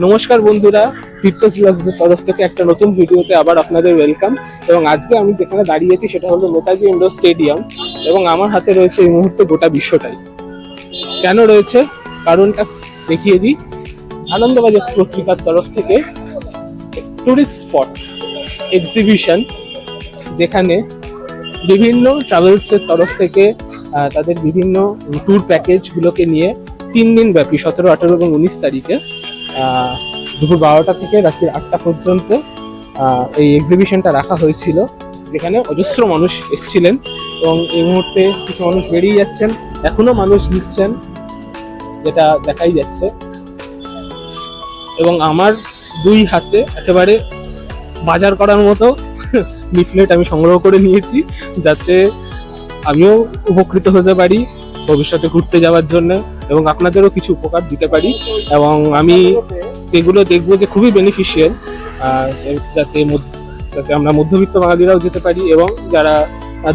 নমস্কার বন্ধুরা, তীর্থস ব্লগসের তরফ থেকে একটা নতুন ভিডিওতে আবার আপনাদের ওয়েলকাম। এবং আজকে আমি যেখানে দাঁড়িয়েছি সেটা হলো নেতাজি ইন্ডোর স্টেডিয়াম, এবং আমার হাতে রয়েছে এই মুহূর্তে গোটা বিশ্বটাই। কেন রয়েছে কারণটা দেখিয়ে দিই। আনন্দবাজার পত্রিকার তরফ থেকে টুরিস্ট স্পট এক্সিবিশন, যেখানে বিভিন্ন ট্রাভেলসের তরফ থেকে তাদের বিভিন্ন ট্যুর প্যাকেজগুলোকে নিয়ে 3 দিন ব্যাপী 17, 18 এবং 19 তারিখে দুপুর 12টা থেকে রাত্রি 8টা পর্যন্ত এই এক্সিবিশনটা রাখা হয়েছিল, যেখানে অজস্র মানুষ এসেছিলেন। এবং এই মুহূর্তে কিছু মানুষ বেরিয়ে যাচ্ছেন, এখনো মানুষ ঢুকছেন, যেটা দেখাই যাচ্ছে। এবং আমার দুই হাতে একেবারে বাজার করার মতো লিফলেট আমি সংগ্রহ করে নিয়েছি, যাতে আমিও উপকৃত হতে পারি ভবিষ্যতে ঘুরতে যাওয়ার জন্য, এবং আপনাদেরও কিছু উপকার দিতে পারি। এবং আমি যেগুলো দেখবো যে খুবই বেনিফিশিয়াল, যাতে আমরা মধ্যবিত্ত বাঙালিরাও যেতে পারি এবং যারা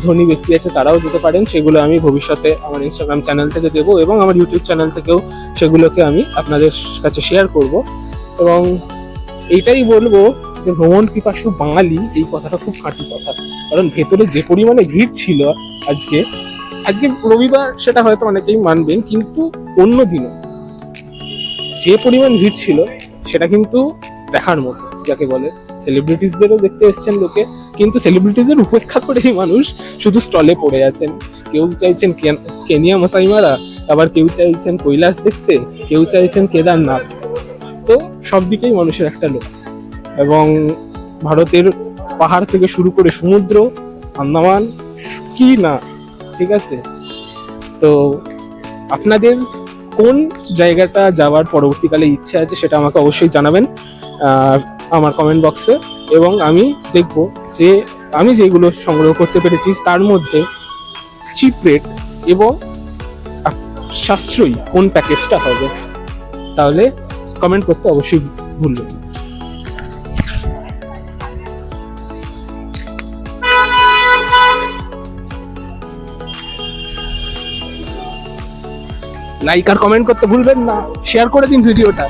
ধনী ব্যক্তি আছে তারাও যেতে পারেন, সেগুলো আমি ভবিষ্যতে আমার ইনস্টাগ্রাম চ্যানেল থেকে দেবো এবং আমার ইউটিউব চ্যানেল থেকেও সেগুলোকে আমি আপনাদের কাছে শেয়ার করব। এবং এইটাই বলবো যে ভ্রমণ পিপাসু বাঙালি, এই কথাটা খুব খাঁটি কথা। কারণ ভেতরে যে পরিমাণে ভিড় ছিল আজকে রবিবার, সেটা হয়তো অনেকেই মানবেন, কিন্তু অন্য দিনও যে পরিমাণ ভিড় ছিল সেটা কিন্তু দেখার মতো। যাকে বলে, সেলিব্রিটিসদেরও দেখতে এসছেন লোকে, কিন্তু সেলিব্রিটিদের উপেক্ষা করেই মানুষ শুধু স্টলে পড়ে আছেন। কেউ চাইছেন কেনিয়া মাসাই মারা, আবার কেউ চাইছেন কৈলাস দেখতে, কেউ চাইছেন কেদারনাথ। তো সব দিকেই মানুষের একটা লোক। এবং ভারতের পাহাড় থেকে শুরু করে সমুদ্র, আন্দামান, কি না, ঠিক আছে। তো আপনাদের কোন জায়গাটা যাওয়ার পরবর্তীকালে ইচ্ছে আছে সেটা আমাকে অবশ্যই জানাবেন আমার কমেন্ট বক্সে। এবং আমি দেখব যে আমি যেগুলো সংগ্রহ করতে পেরেছি তার মধ্যে চিপ রেট এবং সাশ্রয়ী কোন প্যাকেজটা হবে। তাহলে কমেন্ট করতে অবশ্যই ভুলবেন না। লাইক আর কমেন্ট করতে ভুলবেন না, শেয়ার করে দিন ভিডিওটা।